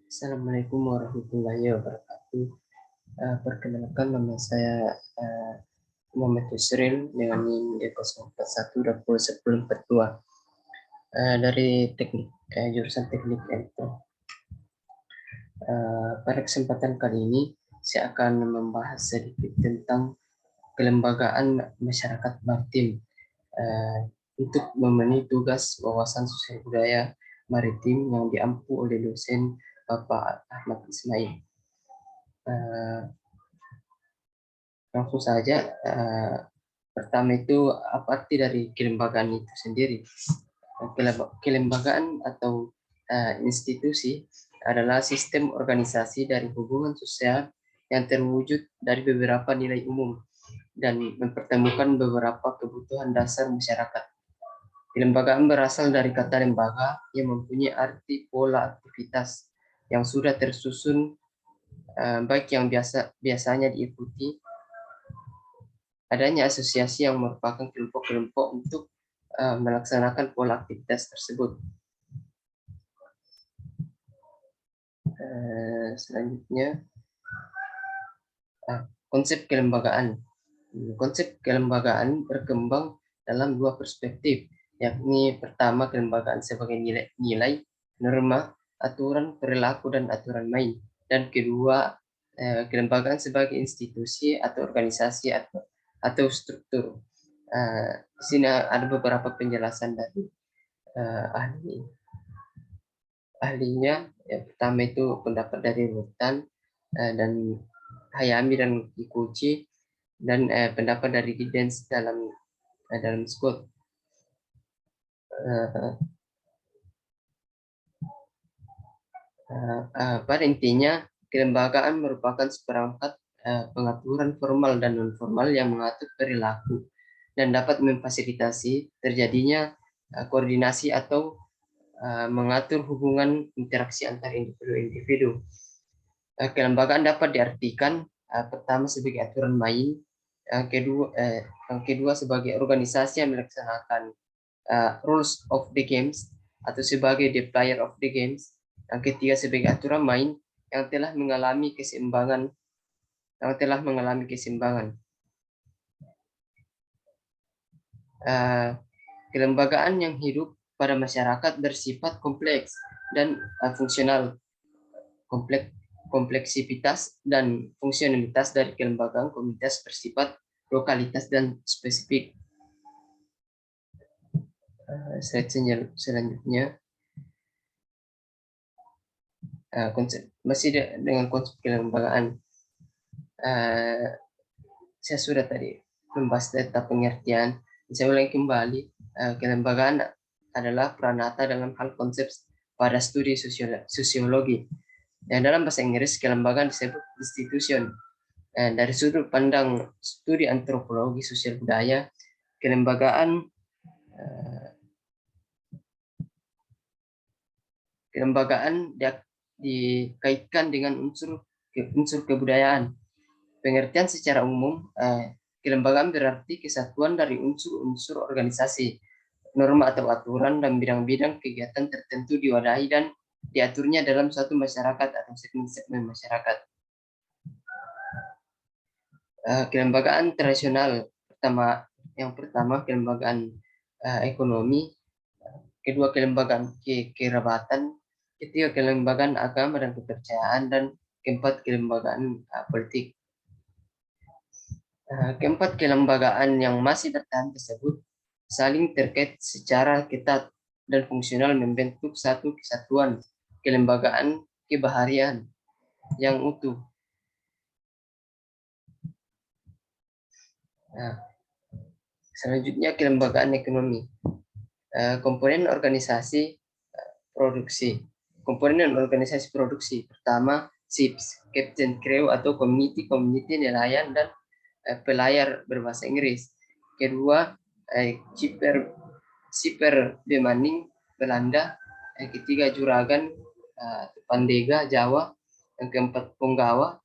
Assalamualaikum warahmatullahi wabarakatuh. Perkenalkan nama saya Muhammad Yusril dengan NIM D041 dari jurusan teknik elektro. Pada kesempatan kali ini saya akan membahas sedikit tentang kelembagaan masyarakat maritim untuk memenuhi tugas wawasan sosial budaya maritim yang diampu oleh dosen Bapak Ahmad Ismail. Langsung saja, pertama itu apa arti dari kelembagaan itu sendiri? Kelembagaan atau institusi adalah sistem organisasi dari hubungan sosial yang terwujud dari beberapa nilai umum dan mempertemukan beberapa kebutuhan dasar masyarakat. Kelembagaan berasal dari kata lembaga yang mempunyai arti pola aktivitas yang sudah tersusun, baik yang biasanya diikuti adanya asosiasi yang merupakan kelompok-kelompok untuk melaksanakan pola aktivitas tersebut. Selanjutnya, konsep kelembagaan. Konsep kelembagaan berkembang dalam dua perspektif, yakni pertama kelembagaan sebagai nilai, norma, aturan perilaku dan aturan main, dan kedua kelembagaan sebagai institusi atau organisasi atau struktur. Di sini ada beberapa penjelasan dari ahlinya. Yang pertama itu pendapat dari Rutan dan Hayami dan Kikuchi, dan pendapat dari Giddens dalam Scott. Pada intinya, kelembagaan merupakan seperangkat pengaturan formal dan non formal yang mengatur perilaku dan dapat memfasilitasi terjadinya koordinasi atau mengatur hubungan interaksi antar individu. Kelembagaan dapat diartikan pertama sebagai aturan main, yang kedua sebagai organisasi yang melaksanakan rules of the games atau sebagai the player of the games, yang ketiga sebagai aturan main yang telah mengalami keseimbangan. Kelembagaan yang hidup pada masyarakat bersifat kompleks dan fungsional. Kompleksitas dan fungsionalitas dari kelembagaan komunitas bersifat lokalitas dan spesifik. Slide selanjutnya, masih dengan konsep kelembagaan. Saya sudah tadi membahas tentang pengertian. Saya ulangi kembali, kelembagaan adalah peranata dalam hal konsep pada studi sosiologi. Dan dalam bahasa Inggris, kelembagaan disebut institution. Dari sudut pandang studi antropologi sosial budaya, kelembagaan dikaitkan dengan unsur kebudayaan. Pengertian secara umum, kelembagaan berarti kesatuan dari unsur-unsur organisasi, norma atau aturan dan bidang-bidang kegiatan tertentu diwadahi dan diaturnya dalam suatu masyarakat atau segmen masyarakat. Kelembagaan tradisional, yang pertama kelembagaan ekonomi, kedua kelembagaan kerabatan, ketiga kelembagaan agama dan kepercayaan, dan keempat kelembagaan politik. Keempat kelembagaan yang masih bertahan tersebut saling terkait secara ketat dan fungsional membentuk satu kesatuan kelembagaan kebaharian yang utuh. Selanjutnya kelembagaan ekonomi. Komponen organisasi produksi. Pertama, ships, captain, crew atau community nelayan dan pelayar berbahasa Inggris. Kedua, shipper bemanning Belanda. Yang ketiga, juragan Pandega Jawa. Yang keempat, punggawa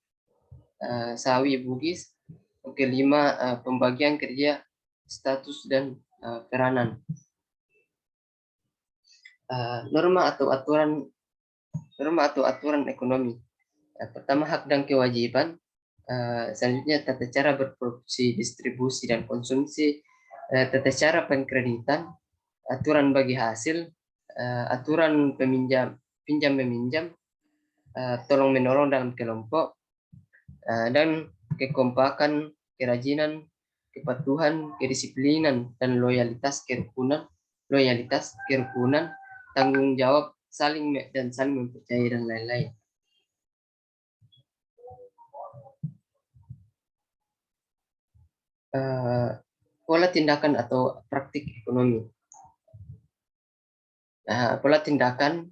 Sawi Bugis. Yang kelima, pembagian kerja, status dan peranan. Norma atau aturan norma atau aturan ekonomi. Pertama, hak dan kewajiban. Selanjutnya, tata cara berproduksi, distribusi, dan konsumsi. Tata cara pengkreditan, aturan bagi hasil, aturan pinjam meminjam, tolong menolong dalam kelompok, dan kekompakan, kerajinan, kepatuhan, kedisiplinan, dan loyalitas kerukunan, tanggung jawab, saling mempercayai, dan lain-lain. Pola tindakan atau praktik ekonomi. Pola tindakan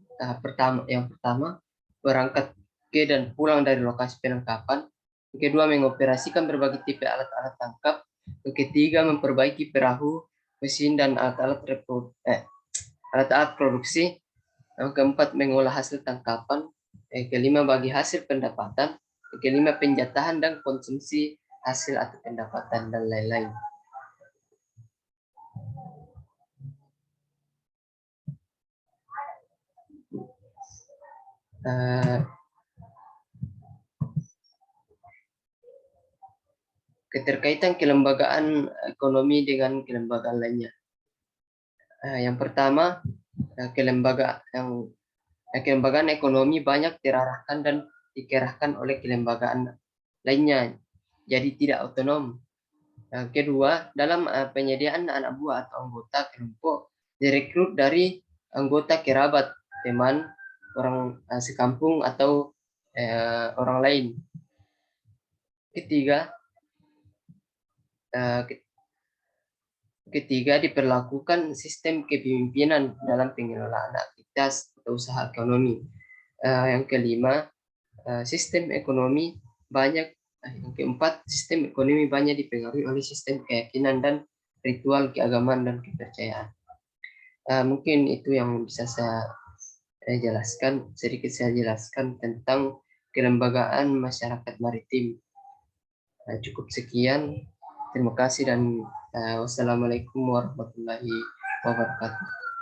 yang pertama, berangkat ke dan pulang dari lokasi penangkapan. Yang kedua, mengoperasikan berbagai tipe alat-alat tangkap. Yang ketiga, memperbaiki perahu, mesin, dan alat-alat produksi. Yang keempat, mengolah hasil tangkapan. Yang kelima, bagi hasil pendapatan. Yang kelima, penjatahan dan konsumsi hasil atau pendapatan, dan lain-lain. Keterkaitan kelembagaan ekonomi dengan kelembagaan lainnya. Yang pertama, kelembagaan ekonomi banyak terarahkan dan dikerahkan oleh kelembagaan lainnya, jadi tidak otonom. Yang kedua, dalam penyediaan anak buah atau anggota kelompok direkrut dari anggota kerabat, teman, orang sekampung, atau orang lain. Ketiga, diperlakukan sistem kepemimpinan dalam pengelolaan aktivitas atau usaha ekonomi. Yang kelima, sistem ekonomi banyak. Yang keempat, sistem ekonomi banyak dipengaruhi oleh sistem keyakinan dan ritual keagamaan dan kepercayaan. Mungkin itu yang bisa saya sedikit saya jelaskan tentang kelembagaan masyarakat maritim. Cukup sekian. Terima kasih dan wassalamualaikum warahmatullahi wabarakatuh.